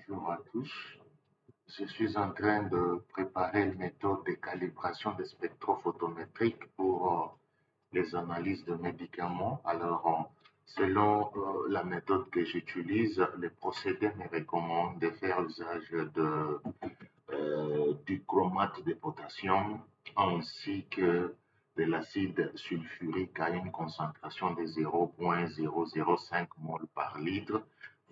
Bonjour à tous. Je suis en train de préparer une méthode de calibration des spectrophotométriques pour les analyses de médicaments. Alors, selon la méthode que j'utilise, le procédé me recommande de faire usage du chromate de potassium ainsi que de l'acide sulfurique à une concentration de 0,005 mol par litre.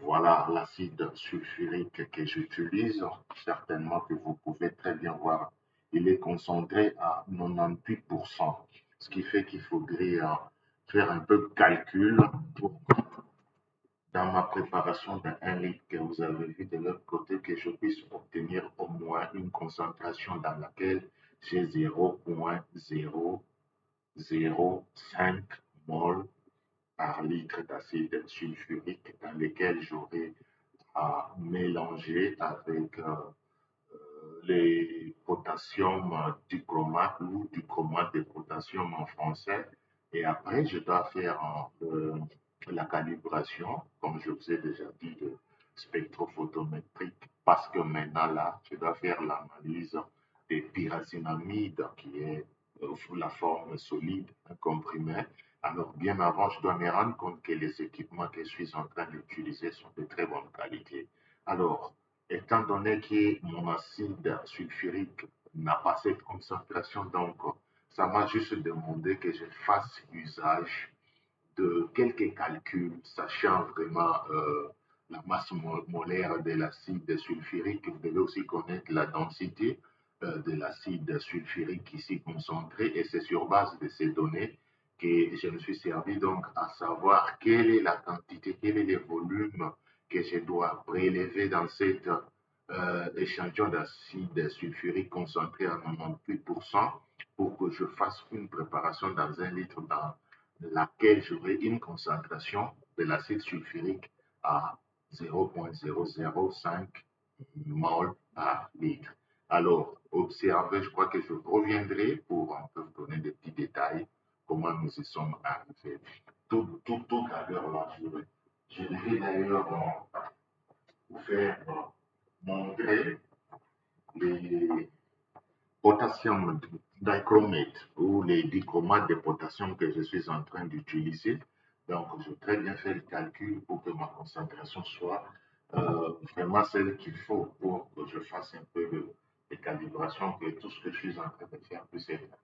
Voilà l'acide sulfurique que j'utilise. Certainement que vous pouvez très bien voir. Il est concentré à 98%, ce qui fait qu'il faudrait faire un peu de calcul pour dans ma préparation d'un litre que vous avez vu de l'autre côté, que je puisse obtenir au moins une concentration dans laquelle j'ai 0,005 mol par litre d'acide sulfurique dans lequel j'aurai à mélanger avec les potassium du chromate ou du chromate de potassium en français. Et après, je dois faire la calibration, comme je vous ai déjà dit, de spectrophotométrique, parce que maintenant, là, je dois faire l'analyse des pyrazinamides, qui est sous la forme solide, comprimée. Alors, bien avant, je dois me rendre compte que les équipements que je suis en train d'utiliser sont de très bonne qualité. Alors, étant donné que mon acide sulfurique n'a pas cette concentration, donc ça m'a juste demandé que je fasse usage de quelques calculs, sachant vraiment la masse molaire de l'acide sulfurique. Vous devez aussi connaître la densité de l'acide sulfurique ici concentré, et c'est sur base de ces données que je me suis servi donc à savoir quelle est la quantité, quel est le volume que je dois prélever dans cet échantillon d'acide sulfurique concentré à 98% pour que je fasse une préparation dans un litre dans laquelle j'aurai une concentration de l'acide sulfurique à 0,005 mol par litre. Alors, observez, je crois que je reviendrai pour un peu vous donner des petits détails, comment nous y sommes arrivés. Tout à l'heure, là, je vais d'ailleurs vous faire montrer les potassium dichromate ou les dichromates de potassium que je suis en train d'utiliser. Donc, je vais très bien faire le calcul pour que ma concentration soit vraiment celle qu'il faut pour que je fasse un peu de calibration, que tout ce que je suis en train de faire puisse être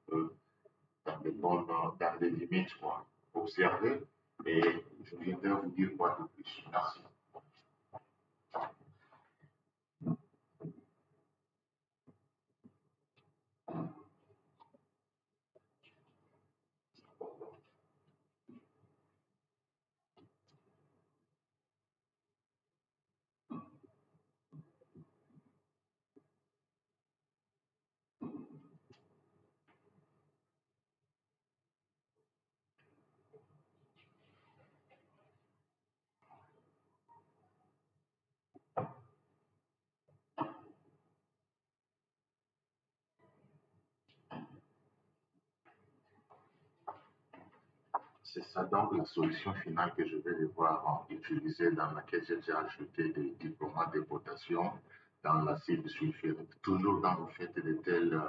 un peu dans les limites, quoi. Observez et je viendrai vous dire quoi de plus. Merci. C'est ça donc la solution finale que je vais devoir utiliser, dans laquelle j'ai déjà ajouté des dichromate de potassium dans l'acide sulfurique. Toujours quand vous faites de telles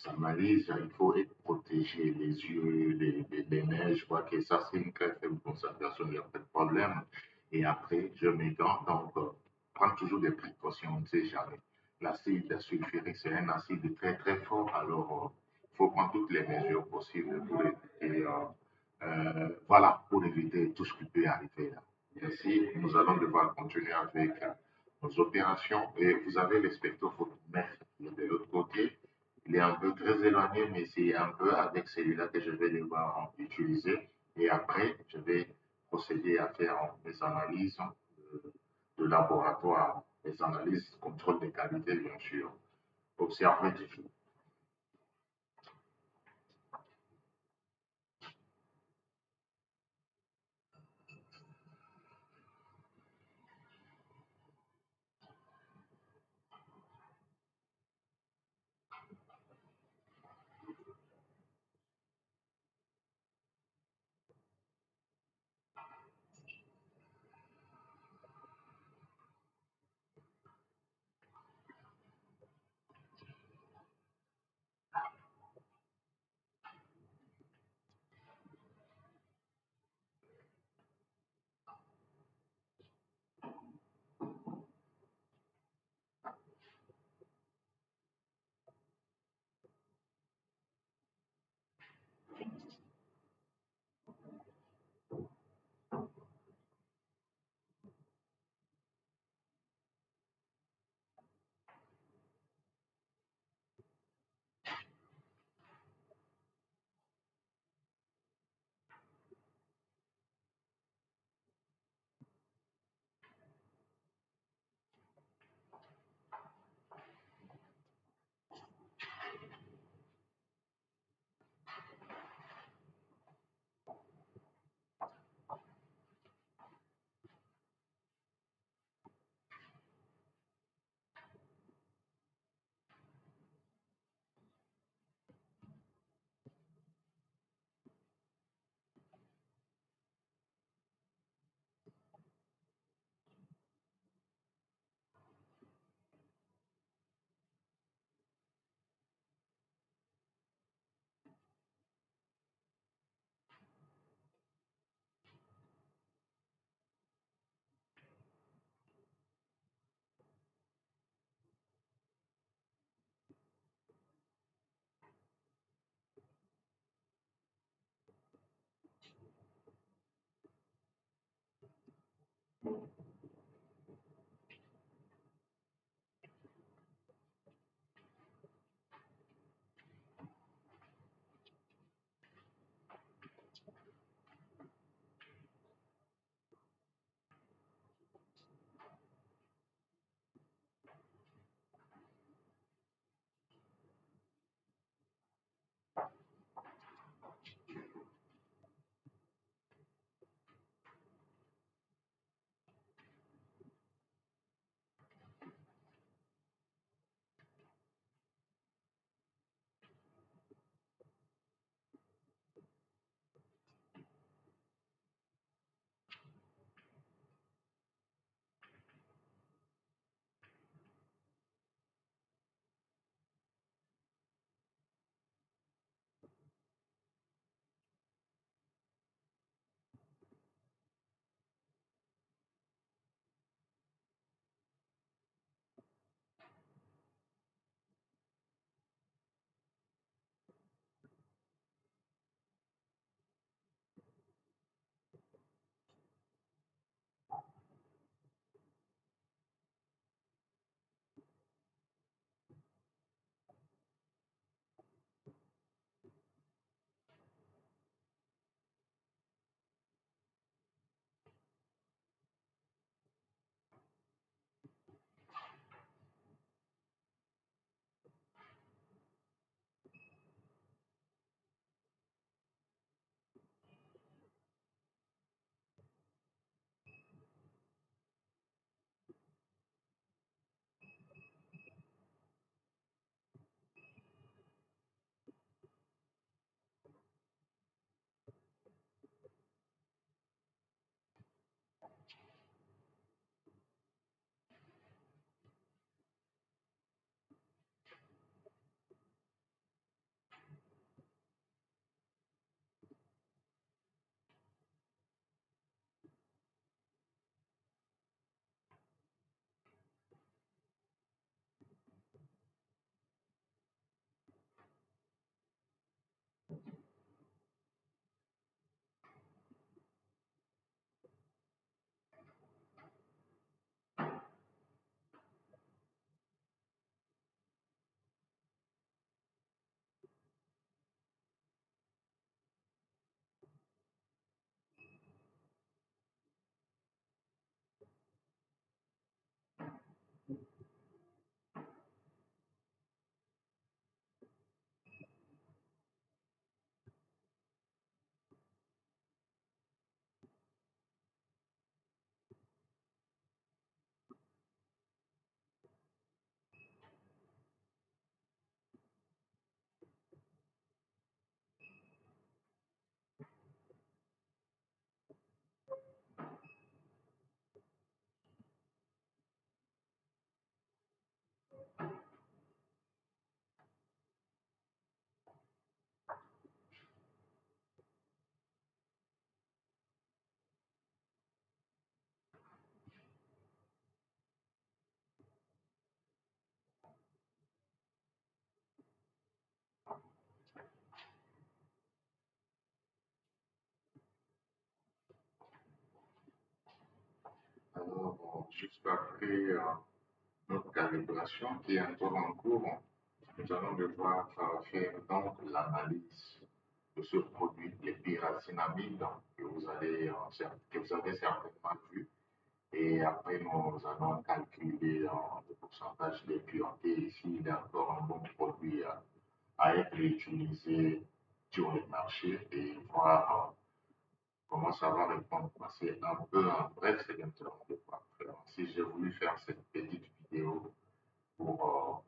analyses, il faut être protégé, les yeux, les neiges, je vois que ça c'est une très faible concentration, il n'y a pas de problème. Et après, je mets gants, donc prendre toujours des précautions, on ne sait jamais. L'acide sulfurique, c'est un acide très très fort, alors il faut prendre toutes les mesures possibles pour éviter voilà, pour éviter tout ce qui peut arriver là. Ainsi, nous allons devoir continuer avec nos opérations. Et vous avez le spectrophotomètre de l'autre côté. Il est un peu très éloigné, mais c'est un peu avec celui-là que je vais devoir utiliser. Et après, je vais procéder à faire mes analyses de laboratoire, les analyses contrôle de qualité, bien sûr. Observez toujours. juste après notre calibration qui est encore en cours, nous allons devoir faire donc l'analyse de ce produit, les pyrazinamide que vous avez certainement vu. Et après, nous allons calculer le pourcentage de pureté. Ici, il y a encore un bon produit à être utilisé sur le marché et voir comment ça va répondre. C'est un peu en bref, c'est maintenant de quoi faire. Si j'ai voulu faire cette petite vidéo pour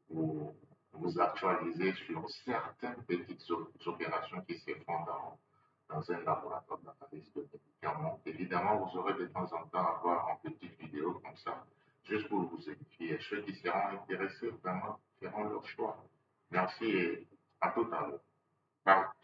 vous actualiser sur certaines petites opérations qui se font dans un laboratoire d'analyse de médicaments. Évidemment, vous aurez de temps en temps à voir en petite vidéo comme ça, juste pour vous édifier. Ceux qui seront intéressés, vraiment, feront leur choix. Merci et à tout à l'heure. Bye.